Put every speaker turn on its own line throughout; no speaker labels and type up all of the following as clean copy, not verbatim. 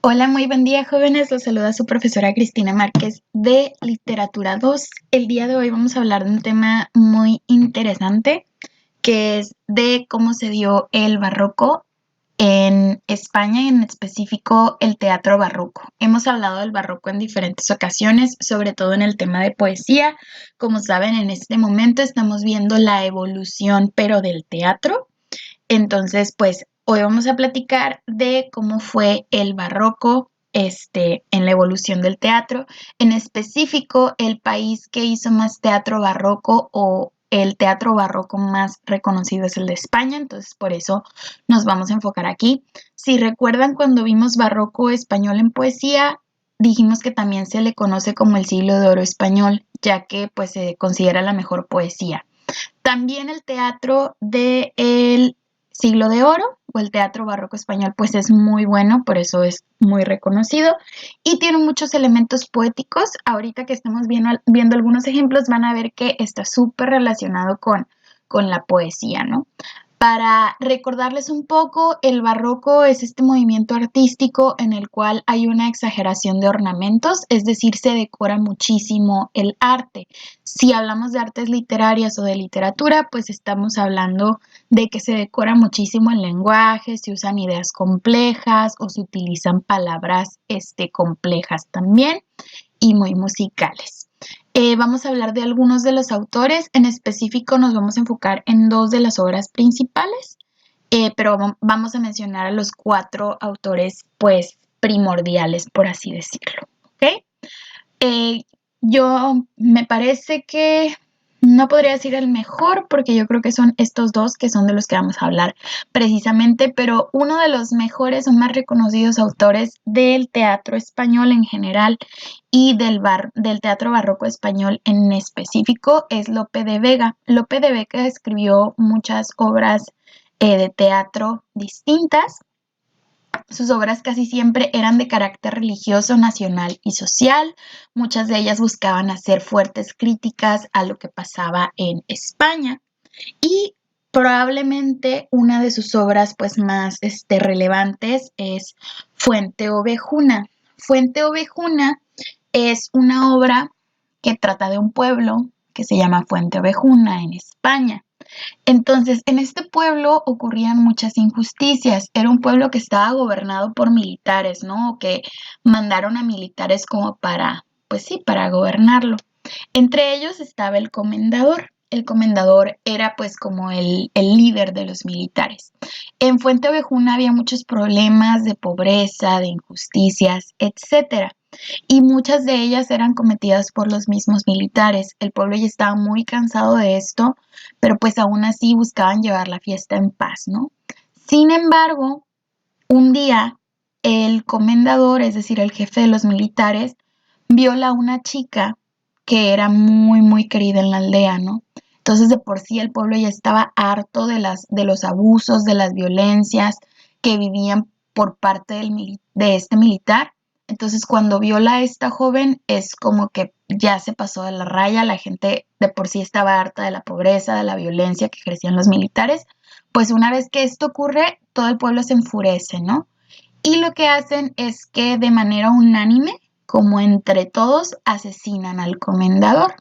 Hola, muy buen día, jóvenes. Los saluda su profesora Cristina Márquez de Literatura 2. El día de hoy vamos a hablar de un tema muy interesante, que es de cómo se dio el barroco en España y en específico el teatro barroco. Hemos hablado del barroco en diferentes ocasiones, sobre todo en el tema de poesía. Como saben, en este momento estamos viendo la evolución, pero del teatro. Entonces, pues hoy vamos a platicar de cómo fue el barroco, en la evolución del teatro, en específico el país que hizo más teatro barroco o el teatro barroco más reconocido es el de España, entonces por eso nos vamos a enfocar aquí. Si recuerdan cuando vimos barroco español en poesía, dijimos que también se le conoce como el siglo de oro español, ya que pues se considera la mejor poesía. También el teatro del siglo de oro o el teatro barroco español pues es muy bueno, por eso es muy reconocido y tiene muchos elementos poéticos. Ahorita que estamos viendo algunos ejemplos van a ver que está súper relacionado con la poesía, ¿no? Para recordarles un poco, el barroco es este movimiento artístico en el cual hay una exageración de ornamentos, es decir, se decora muchísimo el arte. Si hablamos de artes literarias o de literatura, pues estamos hablando de que se decora muchísimo el lenguaje, se usan ideas complejas o se utilizan palabras complejas también y muy musicales. Vamos a hablar de algunos de los autores, en específico nos vamos a enfocar en dos de las obras principales, pero vamos a mencionar a los cuatro autores pues primordiales, por así decirlo. ¿Ok? Eh, yo me parece que no podría decir el mejor porque yo creo que son estos dos que son de los que vamos a hablar precisamente, pero uno de los mejores o más reconocidos autores del teatro español en general y del teatro barroco español en específico es Lope de Vega. Lope de Vega escribió muchas obras de teatro distintas. Sus obras casi siempre eran de carácter religioso, nacional y social. Muchas de ellas buscaban hacer fuertes críticas a lo que pasaba en España. Y probablemente una de sus obras pues, más relevantes es Fuente Ovejuna. Fuente Ovejuna es una obra que trata de un pueblo que se llama Fuente Ovejuna en España. Entonces, en este pueblo ocurrían muchas injusticias. Era un pueblo que estaba gobernado por militares, ¿no? O que mandaron a militares como para, pues sí, para gobernarlo. Entre ellos estaba el comendador. El comendador era pues como el líder de los militares. En Fuente Ovejuna había muchos problemas de pobreza, de injusticias, etcétera. Y muchas de ellas eran cometidas por los mismos militares. El pueblo ya estaba muy cansado de esto, pero pues aún así buscaban llevar la fiesta en paz, ¿no? Sin embargo, un día el comendador, es decir, el jefe de los militares, viola a una chica que era muy, muy querida en la aldea, ¿no? Entonces, de por sí el pueblo ya estaba harto de los abusos, de las violencias que vivían por parte de este militar. Entonces, cuando viola a esta joven, es como que ya se pasó de la raya, la gente de por sí estaba harta de la pobreza, de la violencia que ejercían los militares. Pues una vez que esto ocurre, todo el pueblo se enfurece, ¿no? Y lo que hacen es que de manera unánime, como entre todos, asesinan al comendador.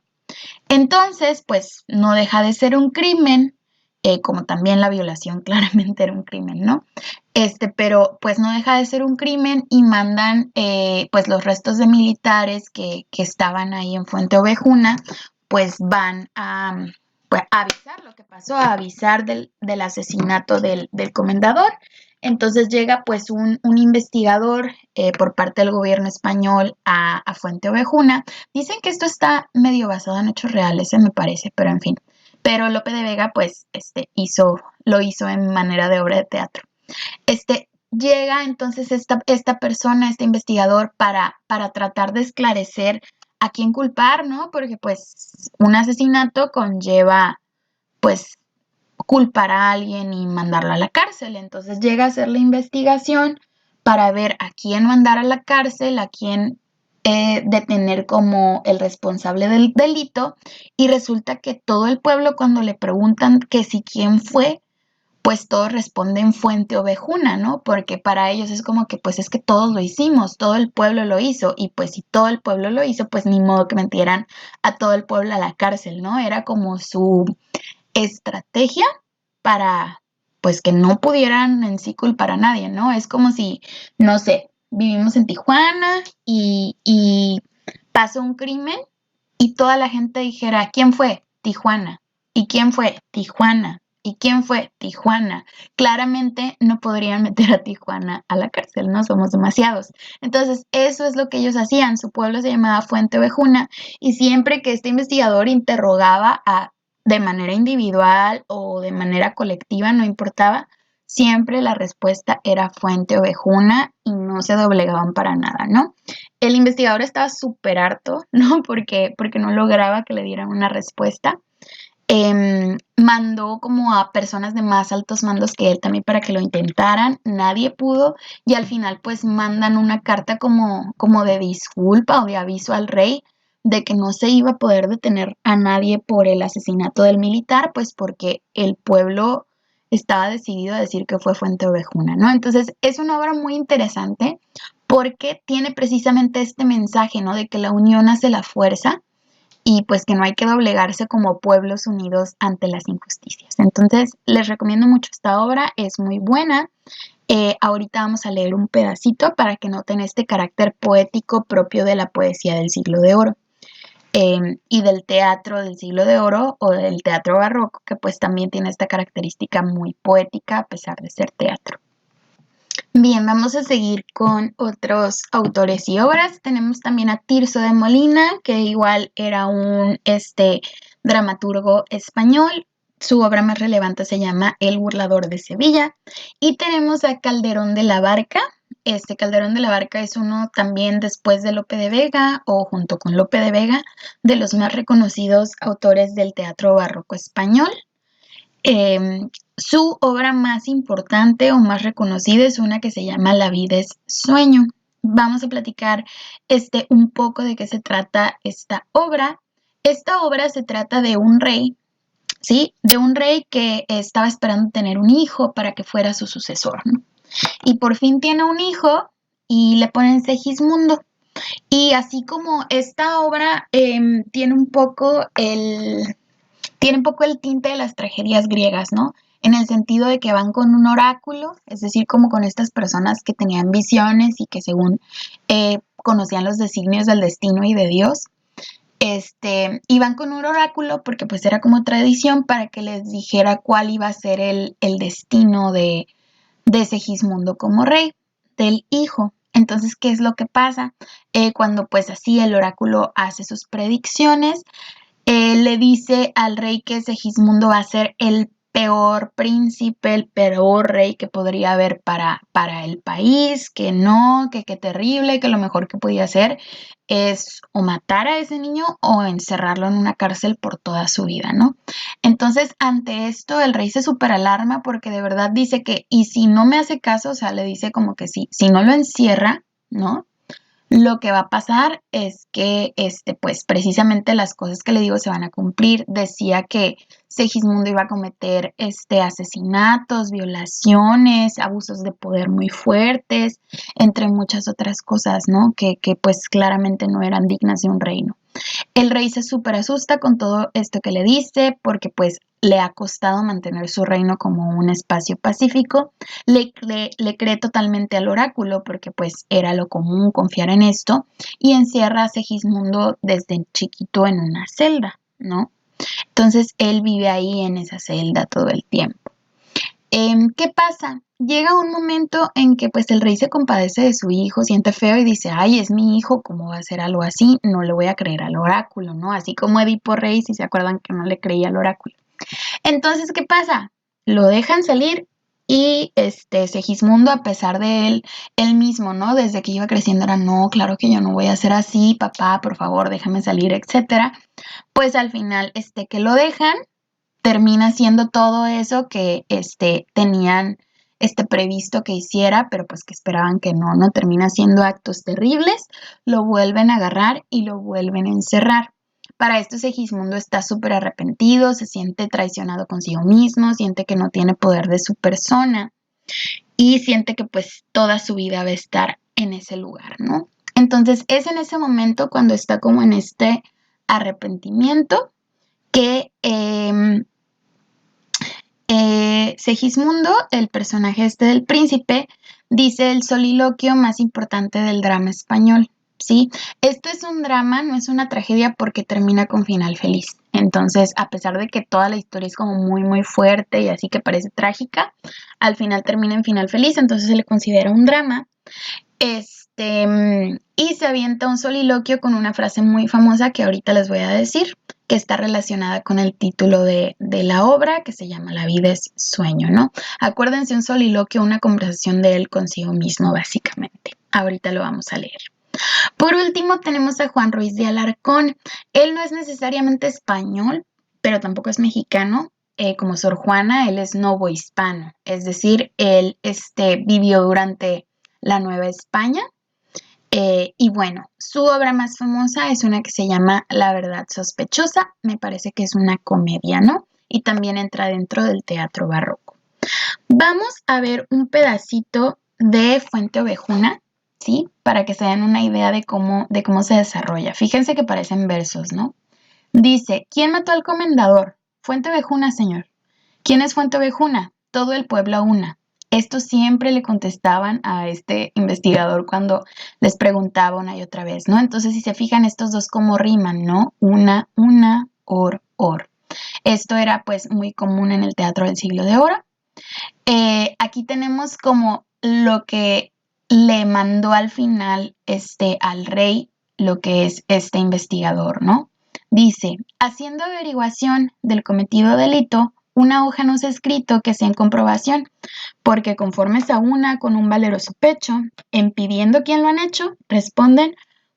Entonces, pues no deja de ser un crimen, como también la violación claramente era un crimen, ¿no? Pero pues no deja de ser un crimen y mandan pues los restos de militares que estaban ahí en Fuente Ovejuna, pues van pues, a avisar lo que pasó, a avisar del asesinato del comendador. Entonces llega pues un investigador por parte del gobierno español a Fuente Ovejuna. Dicen que esto está medio basado en hechos reales, me parece, pero en fin. Pero Lope de Vega pues lo hizo en manera de obra de teatro. Llega entonces esta persona, este investigador, para tratar de esclarecer a quién culpar, ¿no? Porque pues un asesinato conlleva pues culpar a alguien y mandarlo a la cárcel. Entonces llega a hacer la investigación para ver a quién mandar a la cárcel, a quién detener como el responsable del delito y resulta que todo el pueblo cuando le preguntan que si quién fue, pues todos responden fuente ovejuna, ¿no? Porque para ellos es como que pues es que todos lo hicimos, todo el pueblo lo hizo y pues si todo el pueblo lo hizo, pues ni modo que metieran a todo el pueblo a la cárcel, ¿no? Era como su estrategia para pues que no pudieran en sí culpar a nadie, ¿no? Es como si, no sé, vivimos en Tijuana y pasó un crimen y toda la gente dijera, ¿quién fue? Tijuana. ¿Y quién fue? Tijuana. ¿Y quién fue? Tijuana. Claramente no podrían meter a Tijuana a la cárcel, no somos demasiados. Entonces, eso es lo que ellos hacían. Su pueblo se llamaba Fuente Ovejuna y siempre que este investigador interrogaba de manera individual o de manera colectiva, no importaba, siempre la respuesta era Fuente Ovejuna y no se doblegaban para nada, ¿no? El investigador estaba súper harto, ¿no? Porque no lograba que le dieran una respuesta. Mandó como a personas de más altos mandos que él también para que lo intentaran. Nadie pudo y al final pues mandan una carta como de disculpa o de aviso al rey de que no se iba a poder detener a nadie por el asesinato del militar, pues porque el pueblo estaba decidido a decir que fue Fuente Ovejuna, ¿no? Entonces es una obra muy interesante porque tiene precisamente este mensaje, ¿no? De que la unión hace la fuerza y pues que no hay que doblegarse como pueblos unidos ante las injusticias. Entonces, les recomiendo mucho esta obra, es muy buena. Ahorita vamos a leer un pedacito para que noten este carácter poético propio de la poesía del siglo de oro. Y del teatro del siglo de oro o del teatro barroco, que pues también tiene esta característica muy poética a pesar de ser teatro. Bien, vamos a seguir con otros autores y obras. Tenemos también a Tirso de Molina, que igual era un dramaturgo español. Su obra más relevante se llama El burlador de Sevilla. Y tenemos a Calderón de la Barca. Este Calderón de la Barca es uno también después de Lope de Vega o junto con Lope de Vega, de los más reconocidos autores del teatro barroco español. Su obra más importante o más reconocida es una que se llama La vida es sueño. Vamos a platicar un poco de qué se trata esta obra. Esta obra se trata de un rey, ¿sí? De un rey que estaba esperando tener un hijo para que fuera su sucesor, ¿no? Y por fin tiene un hijo y le ponen Segismundo. Y así como esta obra tiene un poco el tinte de las tragedias griegas, ¿no? En el sentido de que van con un oráculo, es decir, como con estas personas que tenían visiones y que según conocían los designios del destino y de Dios, y van con un oráculo porque pues era como tradición para que les dijera cuál iba a ser el destino de Segismundo como rey, del hijo. Entonces, ¿qué es lo que pasa? Cuando pues así el oráculo hace sus predicciones, le dice al rey que Segismundo va a ser el peor príncipe, el peor rey que podría haber para el país, que no, que qué terrible, que lo mejor que podía hacer es o matar a ese niño o encerrarlo en una cárcel por toda su vida, ¿no? Entonces, ante esto, el rey se superalarma porque de verdad dice que, y si no me hace caso, o sea, le dice como que si no lo encierra, ¿no? Lo que va a pasar es que, pues precisamente las cosas que le digo se van a cumplir. Decía que Segismundo iba a cometer, asesinatos, violaciones, abusos de poder muy fuertes, entre muchas otras cosas, ¿no? Que pues claramente no eran dignas de un reino. El rey se súper asusta con todo esto que le dice porque pues le ha costado mantener su reino como un espacio pacífico. Le cree totalmente al oráculo porque pues era lo común confiar en esto y encierra a Segismundo desde chiquito en una celda, ¿no? Entonces él vive ahí en esa celda todo el tiempo. ¿Qué pasa? Llega un momento en que pues el rey se compadece de su hijo, siente feo y dice, ay, es mi hijo, ¿cómo va a ser algo así? No le voy a creer al oráculo, ¿no? Así como Edipo Rey, si se acuerdan que no le creía al oráculo. Entonces, ¿qué pasa? Lo dejan salir y Segismundo, a pesar de él mismo, ¿no? Desde que iba creciendo era, no, claro que yo no voy a ser así, papá, por favor, déjame salir, etcétera. Pues al final, que lo dejan termina siendo todo eso que tenían previsto que hiciera, pero pues que esperaban que no termina siendo actos terribles, lo vuelven a agarrar y lo vuelven a encerrar. Para esto Segismundo está súper arrepentido, se siente traicionado consigo mismo, siente que no tiene poder de su persona y siente que pues toda su vida va a estar en ese lugar, ¿no? Entonces es en ese momento cuando está como en este arrepentimiento que Segismundo, el personaje este del príncipe, dice el soliloquio más importante del drama español, ¿sí? Esto es un drama, no es una tragedia porque termina con final feliz. Entonces, a pesar de que toda la historia es como muy, muy fuerte y así que parece trágica, al final termina en final feliz, entonces se le considera un drama. Y se avienta un soliloquio con una frase muy famosa que ahorita les voy a decir, que está relacionada con el título de la obra, que se llama La vida es sueño, ¿no? Acuérdense, un soliloquio, una conversación de él consigo mismo, básicamente. Ahorita lo vamos a leer. Por último, tenemos a Juan Ruiz de Alarcón. Él no es necesariamente español, pero tampoco es mexicano. Como Sor Juana, él es novohispano, es decir, él vivió durante la Nueva España. Y bueno, su obra más famosa es una que se llama La verdad sospechosa, me parece que es una comedia, ¿no? Y también entra dentro del teatro barroco. Vamos a ver un pedacito de Fuente Ovejuna, ¿sí? Para que se den una idea de cómo se desarrolla. Fíjense que parecen versos, ¿no? Dice, ¿quién mató al comendador? Fuente Ovejuna, señor. ¿Quién es Fuente Ovejuna? Todo el pueblo a una. Esto siempre le contestaban a este investigador cuando les preguntaba una y otra vez, ¿no? Entonces, si se fijan, estos dos como riman, ¿no? Una, or. Esto era pues muy común en el teatro del siglo de oro. Aquí tenemos como lo que le mandó al final al rey, lo que es este investigador, ¿no? Dice, haciendo averiguación del cometido delito, una hoja nos ha escrito que sea en comprobación, porque conformes a una con un valeroso pecho, en pidiendo quién lo han hecho, responden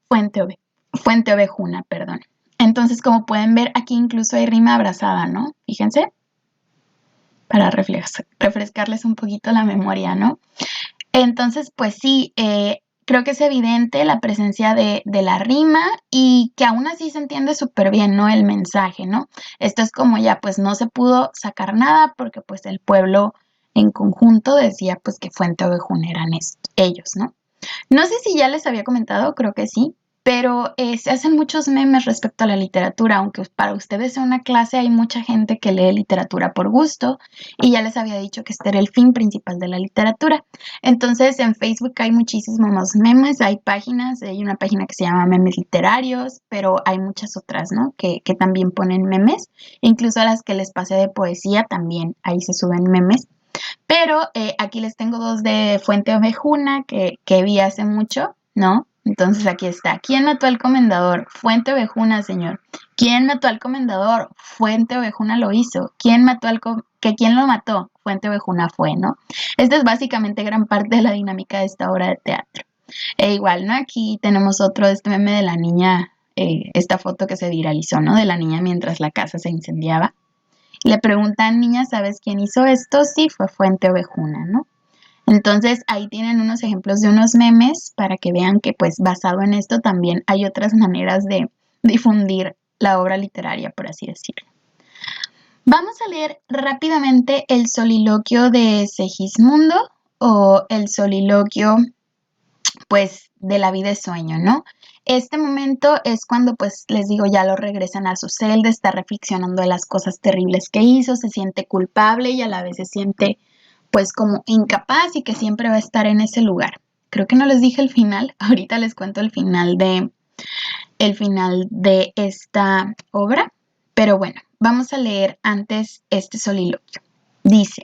Fuente Ovejuna, perdón. Entonces, como pueden ver, aquí incluso hay rima abrazada, ¿no? Fíjense, para refrescarles un poquito la memoria, ¿no? Entonces, pues sí, creo que es evidente la presencia de la rima y que aún así se entiende súper bien, ¿no? El mensaje, ¿no? Esto es como ya, pues no se pudo sacar nada porque pues el pueblo en conjunto decía pues que Fuente Ovejuna eran ellos, ¿no? No sé si ya les había comentado, creo que sí, pero se hacen muchos memes respecto a la literatura, aunque para ustedes sea una clase, hay mucha gente que lee literatura por gusto y ya les había dicho que este era el fin principal de la literatura. Entonces en Facebook hay muchísimos memes, hay páginas, hay una página que se llama Memes Literarios, pero hay muchas otras, ¿no? Que también ponen memes, incluso a las que les pasé de poesía también, ahí se suben memes. Pero aquí les tengo dos de Fuente Ovejuna que vi hace mucho, ¿no? Entonces aquí está. ¿Quién mató al comendador? Fuente Ovejuna, señor. ¿Quién mató al comendador? Fuente Ovejuna lo hizo. ¿Quién lo mató? Fuente Ovejuna fue, ¿no? Esta es básicamente gran parte de la dinámica de esta obra de teatro. E igual, ¿no? Aquí tenemos otro de este meme de la niña, esta foto que se viralizó, ¿no? De la niña mientras la casa se incendiaba. Le preguntan, niña, ¿sabes quién hizo esto? Sí, fue Fuente Ovejuna, ¿no? Entonces ahí tienen unos ejemplos de unos memes para que vean que pues basado en esto también hay otras maneras de difundir la obra literaria, por así decirlo. Vamos a leer rápidamente el soliloquio de Segismundo o el soliloquio pues de la vida es sueño, ¿no? Este momento es cuando, pues, les digo, ya lo regresan a su celda, está reflexionando de las cosas terribles que hizo, se siente culpable y a la vez se siente, pues, como incapaz y que siempre va a estar en ese lugar. Creo que no les dije el final, ahorita les cuento el final de esta obra, pero bueno, vamos a leer antes este soliloquio. Dice,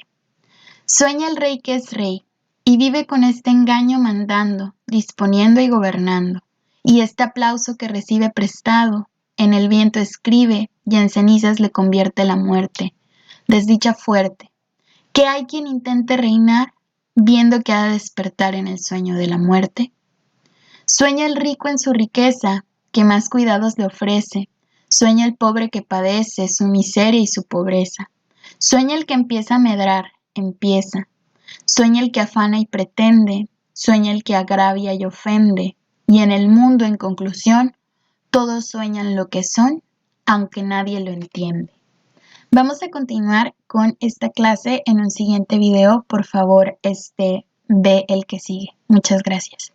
sueña el rey que es rey, y vive con este engaño mandando, disponiendo y gobernando, y este aplauso que recibe prestado, en el viento escribe, y en cenizas le convierte la muerte. Desdicha fuerte, que hay quien intente reinar, viendo que ha de despertar en el sueño de la muerte. Sueña el rico en su riqueza, que más cuidados le ofrece. Sueña el pobre que padece su miseria y su pobreza. Sueña el que empieza a medrar, empieza. Sueña el que afana y pretende, sueña el que agravia y ofende, y en el mundo, en conclusión, todos sueñan lo que son aunque nadie lo entiende. Vamos a continuar con esta clase en un siguiente video. Por favor, ve el que sigue. Muchas gracias.